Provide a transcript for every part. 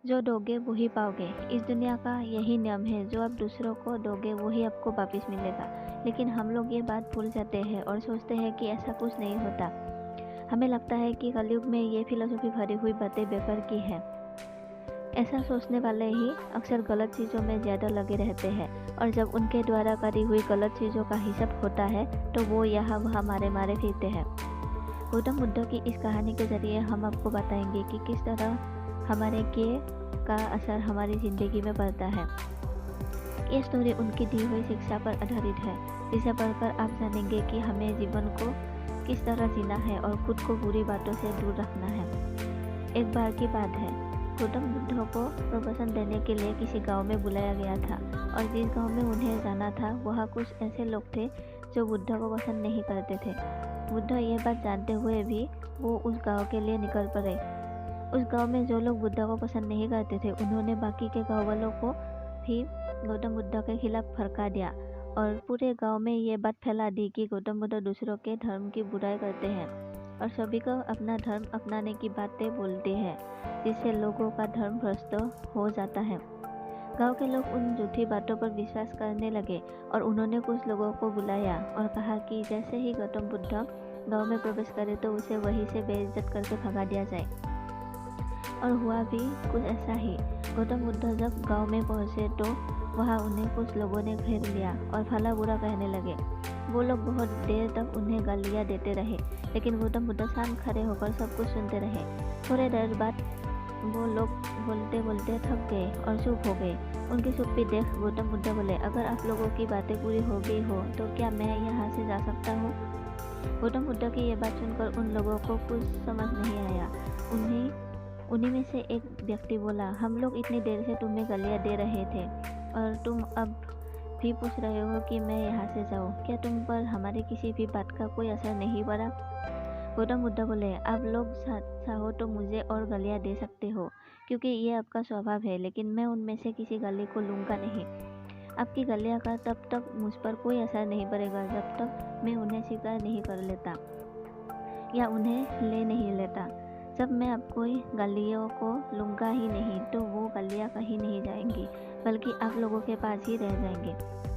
जो दोगे वो ही पाओगे। इस दुनिया का यही नियम है, जो आप दूसरों को दोगे वो ही आपको वापस मिलेगा। लेकिन हम लोग ये बात भूल जाते हैं और सोचते हैं कि ऐसा कुछ नहीं होता। हमें लगता है कि कलयुग में ये फिलॉसफी भरी हुई बातें बेकार की है। ऐसा सोचने वाले ही अक्सर गलत चीज़ों में ज़्यादा लगे रहते हैं, और जब उनके द्वारा करी हुई गलत चीज़ों का हिसाब होता है तो वो यहाँ वहाँ मारे मारे फिरते हैं। गौतम बुद्ध की इस कहानी के जरिए हम आपको बताएंगे कि किस तरह हमारे किए का असर हमारी ज़िंदगी में पड़ता है। ये स्टोरी उनकी दी हुई शिक्षा पर आधारित है, जिसे पढ़कर आप जानेंगे कि हमें जीवन को किस तरह जीना है और खुद को बुरी बातों से दूर रखना है। एक बार की बात है, गौतम बुद्ध को प्रवचन देने के लिए किसी गांव में बुलाया गया था, और जिस गांव में उन्हें जाना था वहाँ कुछ ऐसे लोग थे जो बुद्ध को पसंद नहीं करते थे। बुद्ध ये बात जानते हुए भी वो उस गांव के लिए निकल पड़े। उस गांव में जो लोग बुद्ध को पसंद नहीं करते थे, उन्होंने बाकी के गांव वालों को भी गौतम बुद्ध के खिलाफ भड़का दिया और पूरे गांव में ये बात फैला दी कि गौतम बुद्ध दूसरों के धर्म की बुराई करते हैं और सभी को अपना धर्म अपनाने की बातें बोलते हैं, जिससे लोगों का धर्म भ्रष्ट हो जाता है। गांव के लोग उन झूठी बातों पर विश्वास करने लगे और उन्होंने कुछ लोगों को बुलाया और कहा कि जैसे ही गौतम बुद्ध गांव में प्रवेश करे तो उसे वहीं से बेइज्जत करके भगा दिया जाए। और हुआ भी कुछ ऐसा ही। गौतम बुद्ध जब गांव में पहुंचे तो वहां उन्हें कुछ लोगों ने घेर लिया और भला बुरा कहने लगे। वो लोग बहुत देर तक उन्हें गालियां देते रहे, लेकिन गौतम बुद्ध शांत खड़े होकर सब कुछ सुनते रहे। थोड़े देर बाद वो लोग बोलते बोलते थक गए और चुप हो गए। उनकी चुप्पी देख गौतम बुद्ध बोले, अगर आप लोगों की बातें पूरी हो गई हो तो क्या मैं यहाँ से जा सकता हूँ? गौतम बुद्ध की ये बात सुनकर उन लोगों को कुछ समझ नहीं आया। उन्हीं में से एक व्यक्ति बोला, हम लोग इतनी देर से तुम्हें गालियाँ दे रहे थे और तुम अब भी पूछ रहे हो कि मैं यहाँ से जाऊँ। क्या तुम पर हमारी किसी भी बात का कोई असर नहीं पड़ा? गौतम बुद्ध बोले, आप लोग चाहो तो मुझे और गालियाँ दे सकते हो, क्योंकि ये आपका स्वभाव है, लेकिन मैं उनमें से किसी गाली को लूँगा नहीं। आपकी गालियाँ का तब तक मुझ पर कोई असर नहीं पड़ेगा जब तक मैं उन्हें स्वीकार नहीं कर लेता या उन्हें ले नहीं लेता। जब मैं आपको गालियों को लूँगा ही नहीं तो वो गालियाँ कहीं नहीं जाएंगी, बल्कि आप लोगों के पास ही रह जाएंगे,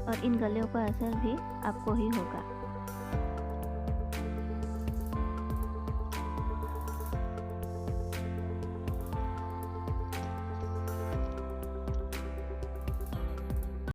और इन गालियों का असर भी आपको ही होगा।